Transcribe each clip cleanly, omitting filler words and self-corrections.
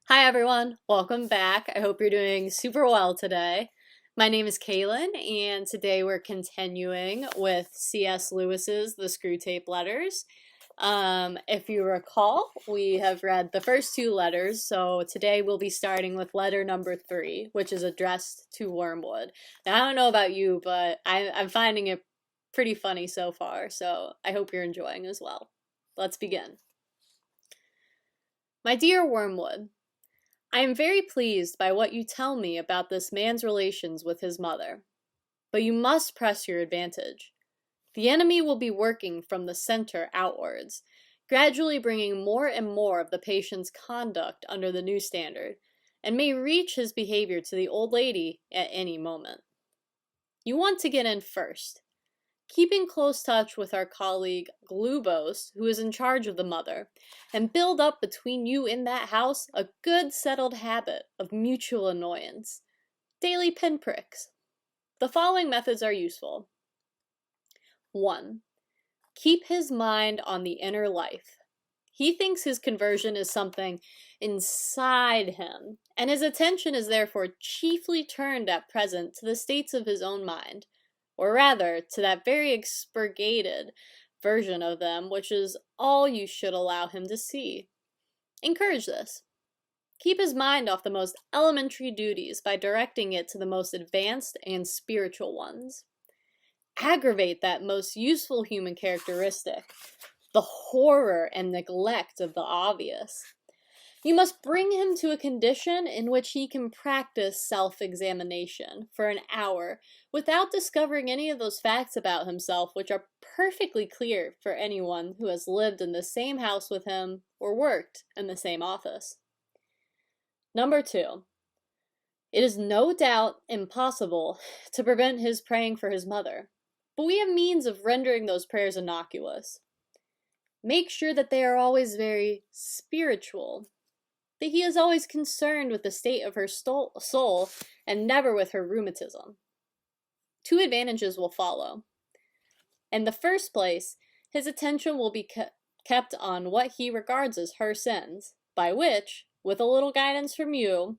Hi everyone, welcome back. I hope you're doing super well today. My name is Kaylin, and today we're continuing with C.S. Lewis's The Screwtape Letters. If you recall, we have read the first two letters, so today we'll be starting with letter number 3, which is addressed to Wormwood. Now, I don't know about you, but I'm finding it pretty funny so far, so I hope you're enjoying as well. Let's begin. My dear Wormwood, I am very pleased by what you tell me about this man's relations with his mother. But you must press your advantage. The enemy will be working from the center outwards, gradually bringing more and more of the patient's conduct under the new standard, and may reach his behavior to the old lady at any moment. You want to get in first, keeping close touch with our colleague Glubos, who is in charge of the mother, and build up between you in that house a good settled habit of mutual annoyance. Daily pinpricks. The following methods are useful. 1. Keep his mind on the inner life. He thinks his conversion is something inside him, and his attention is therefore chiefly turned at present to the states of his own mind, or rather to that very expurgated version of them which is all you should allow him to see. Encourage this. Keep his mind off the most elementary duties by directing it to the most advanced and spiritual ones. Aggravate that most useful human characteristic, the horror and neglect of the obvious. You must bring him to a condition in which he can practice self-examination for an hour without discovering any of those facts about himself which are perfectly clear for anyone who has lived in the same house with him or worked in the same office. Number 2. It is no doubt impossible to prevent his praying for his mother, but we have means of rendering those prayers innocuous. Make sure that they are always very spiritual, that he is always concerned with the state of her soul and never with her rheumatism. 2 advantages will follow. In the first place, his attention will be kept on what he regards as her sins, by which, with a little guidance from you,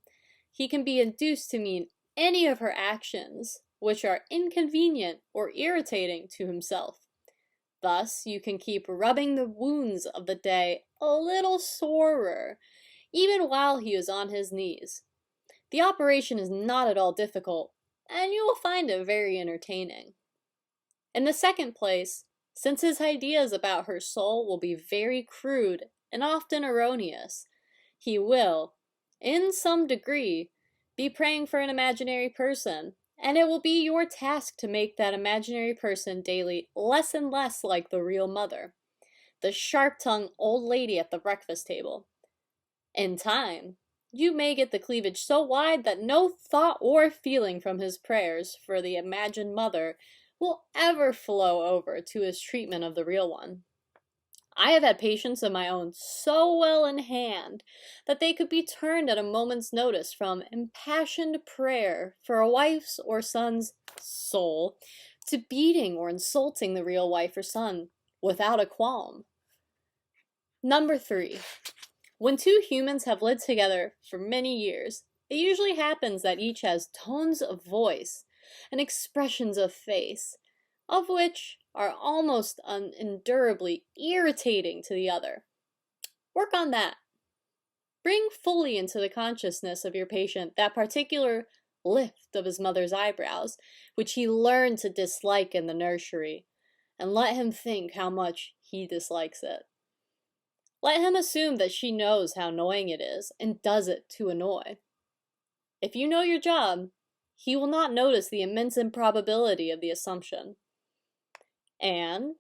he can be induced to mean any of her actions which are inconvenient or irritating to himself. Thus, you can keep rubbing the wounds of the day a little sorer, even while he is on his knees. The operation is not at all difficult, and you will find it very entertaining. In the second place, since his ideas about her soul will be very crude and often erroneous, he will, in some degree, be praying for an imaginary person, and it will be your task to make that imaginary person daily less and less like the real mother, the sharp-tongued old lady at the breakfast table. In time, you may get the cleavage so wide that no thought or feeling from his prayers for the imagined mother will ever flow over to his treatment of the real one. I have had patients of my own so well in hand that they could be turned at a moment's notice from impassioned prayer for a wife's or son's soul to beating or insulting the real wife or son without a qualm. Number 3. When 2 humans have lived together for many years, it usually happens that each has tones of voice and expressions of face, of which are almost unendurably irritating to the other. Work on that. Bring fully into the consciousness of your patient that particular lift of his mother's eyebrows, which he learned to dislike in the nursery, and let him think how much he dislikes it. Let him assume that she knows how annoying it is and does it to annoy. If you know your job, he will not notice the immense improbability of the assumption. And,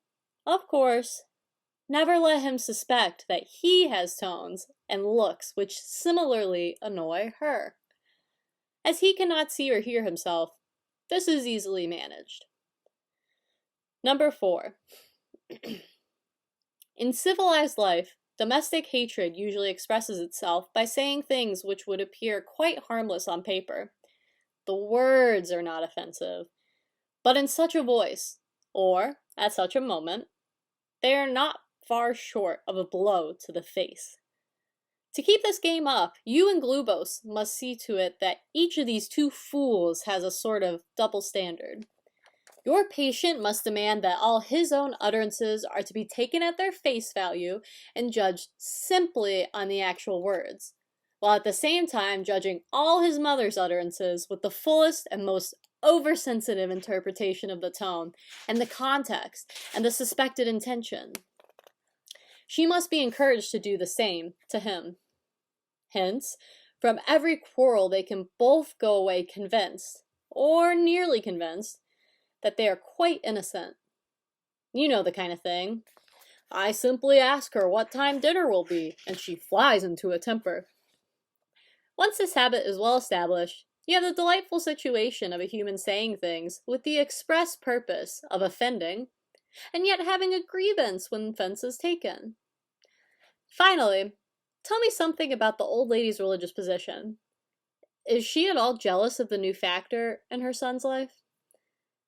of course, never let him suspect that he has tones and looks which similarly annoy her. As he cannot see or hear himself, this is easily managed. Number 4. In civilized life, domestic hatred usually expresses itself by saying things which would appear quite harmless on paper. The words are not offensive, but in such a voice, or at such a moment, they are not far short of a blow to the face. To keep this game up, you and Glubos must see to it that each of these two fools has a sort of double standard. Your patient must demand that all his own utterances are to be taken at their face value and judged simply on the actual words, while at the same time judging all his mother's utterances with the fullest and most oversensitive interpretation of the tone and the context and the suspected intention. She must be encouraged to do the same to him. Hence, from every quarrel they can both go away convinced, or nearly convinced, that they are quite innocent. You know the kind of thing. I simply ask her what time dinner will be, and she flies into a temper. Once this habit is well established, you have the delightful situation of a human saying things with the express purpose of offending, and yet having a grievance when offense is taken. Finally, tell me something about the old lady's religious position. Is she at all jealous of the new factor in her son's life?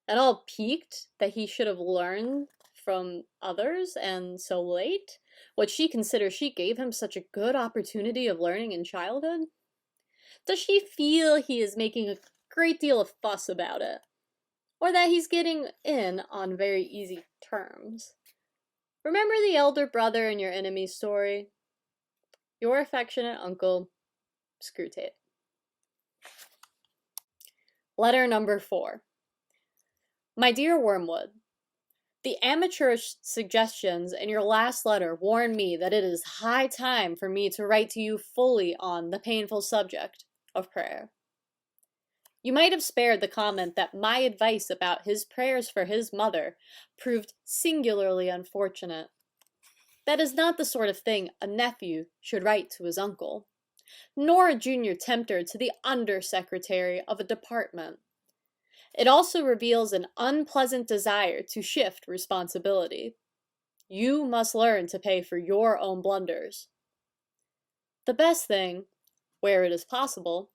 At all piqued that he should have learned from others and so late what she considers she gave him such a good opportunity of learning in childhood? Does she feel he is making a great deal of fuss about it? Or that he's getting in on very easy terms? Remember the elder brother in your enemy's story? Your affectionate uncle, Screwtape. Letter number 4. My dear Wormwood, the amateurish suggestions in your last letter warn me that it is high time for me to write to you fully on the painful subject of prayer. You might have spared the comment that my advice about his prayers for his mother proved singularly unfortunate. That is not the sort of thing a nephew should write to his uncle, nor a junior tempter to the undersecretary of a department. It also reveals an unpleasant desire to shift responsibility. You must learn to pay for your own blunders. The best thing, where it is possible,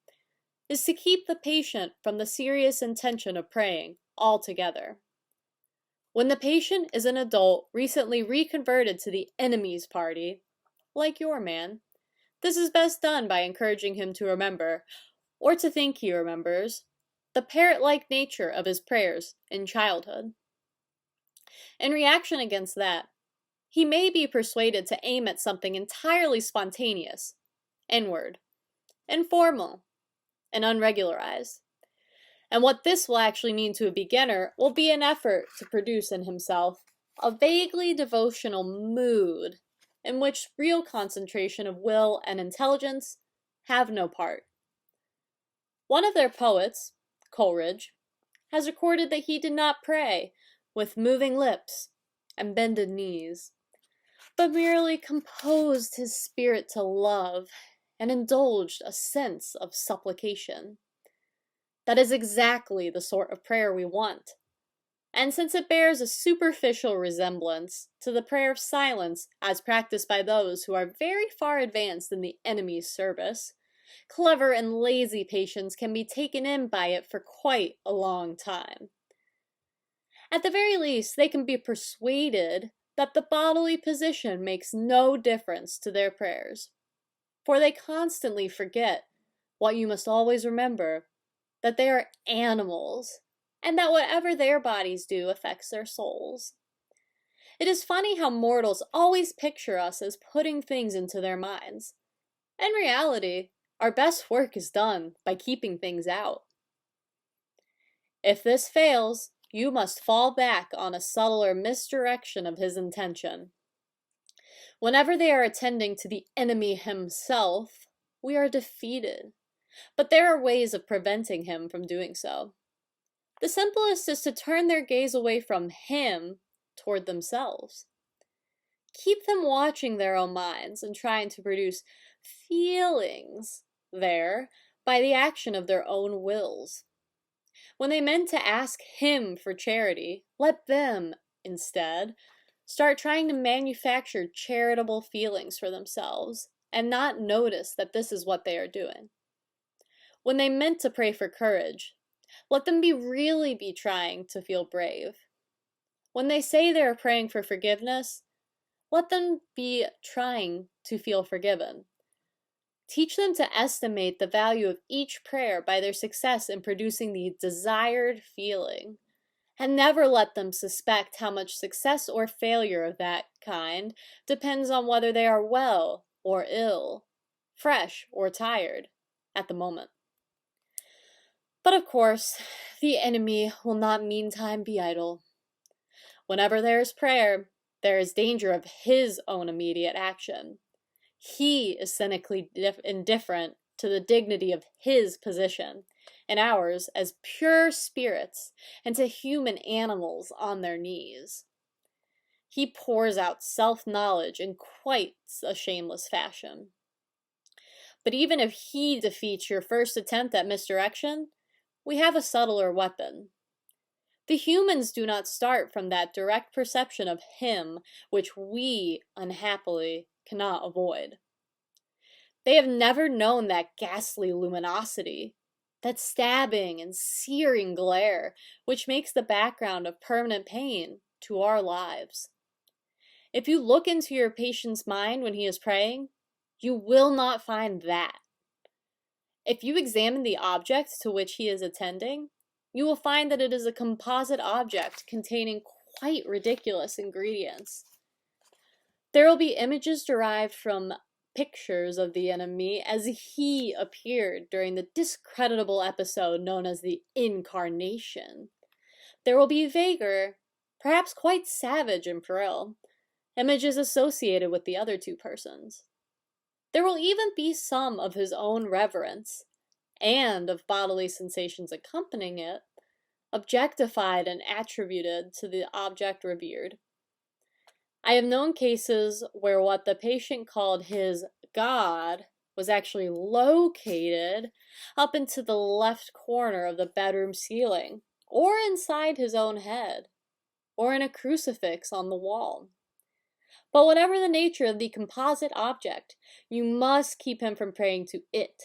is to keep the patient from the serious intention of praying altogether. When the patient is an adult recently reconverted to the enemy's party, like your man, this is best done by encouraging him to remember, or to think he remembers, the parrot-like nature of his prayers in childhood. In reaction against that, he may be persuaded to aim at something entirely spontaneous, inward, informal, and unregularized. And what this will actually mean to a beginner will be an effort to produce in himself a vaguely devotional mood in which real concentration of will and intelligence have no part. One of their poets, Coleridge, has recorded that he did not pray with moving lips and bended knees, but merely composed his spirit to love and indulged a sense of supplication. That is exactly the sort of prayer we want. And since it bears a superficial resemblance to the prayer of silence as practiced by those who are very far advanced in the enemy's service, clever and lazy patients can be taken in by it for quite a long time. At the very least, they can be persuaded that the bodily position makes no difference to their prayers, for they constantly forget what you must always remember, that they are animals, and that whatever their bodies do affects their souls. It is funny how mortals always picture us as putting things into their minds. In reality, our best work is done by keeping things out. If this fails, you must fall back on a subtler misdirection of his intention. Whenever they are attending to the enemy himself, we are defeated. But there are ways of preventing him from doing so. The simplest is to turn their gaze away from him toward themselves. Keep them watching their own minds and trying to produce feelings there by the action of their own wills. When they meant to ask him for charity, let them, instead, start trying to manufacture charitable feelings for themselves and not notice that this is what they are doing. When they meant to pray for courage, let them really be trying to feel brave. When they say they are praying for forgiveness, let them be trying to feel forgiven. Teach them to estimate the value of each prayer by their success in producing the desired feeling. And never let them suspect how much success or failure of that kind depends on whether they are well or ill, fresh or tired at the moment. But of course, the enemy will not meantime be idle. Whenever there is prayer, there is danger of his own immediate action. He is cynically indifferent to the dignity of his position and ours as pure spirits and to human animals on their knees. He pours out self-knowledge in quite a shameless fashion. But even if he defeats your first attempt at misdirection, we have a subtler weapon. The humans do not start from that direct perception of him which we, unhappily, cannot avoid. They have never known that ghastly luminosity, that stabbing and searing glare which makes the background of permanent pain to our lives. If you look into your patient's mind when he is praying, you will not find that. If you examine the object to which he is attending, you will find that it is a composite object containing quite ridiculous ingredients. There will be images derived from pictures of the enemy as he appeared during the discreditable episode known as the Incarnation. There will be vaguer, perhaps quite savage and puerile, images associated with the other two persons. There will even be some of his own reverence, and of bodily sensations accompanying it, objectified and attributed to the object revered. I have known cases where what the patient called his God was actually located up into the left corner of the bedroom ceiling, or inside his own head, or in a crucifix on the wall. But whatever the nature of the composite object, you must keep him from praying to it,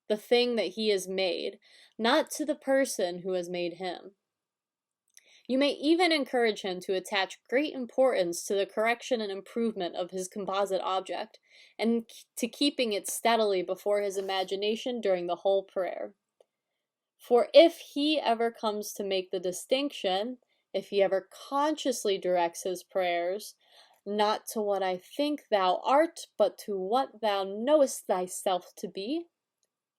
the thing that he has made, not to the person who has made him. You may even encourage him to attach great importance to the correction and improvement of his composite object, and to keeping it steadily before his imagination during the whole prayer. For if he ever comes to make the distinction, if he ever consciously directs his prayers, not to what I think thou art, but to what thou knowest thyself to be,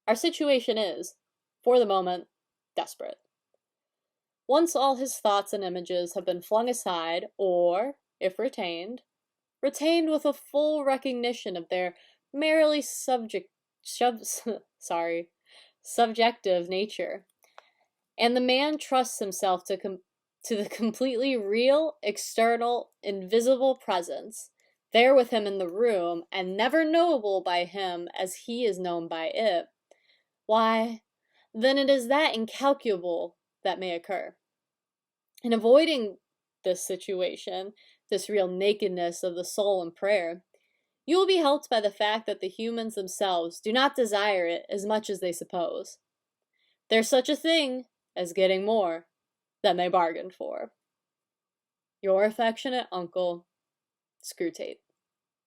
our situation is, for the moment, desperate. Once all his thoughts and images have been flung aside, or, if retained with a full recognition of their merely subjective nature, and the man trusts himself to the completely real, external, invisible presence, there with him in the room, and never knowable by him as he is known by it, why, then it is that incalculable that may occur. In avoiding this situation, this real nakedness of the soul in prayer, you will be helped by the fact that the humans themselves do not desire it as much as they suppose. There's such a thing as getting more than they bargained for. Your affectionate uncle, Screwtape.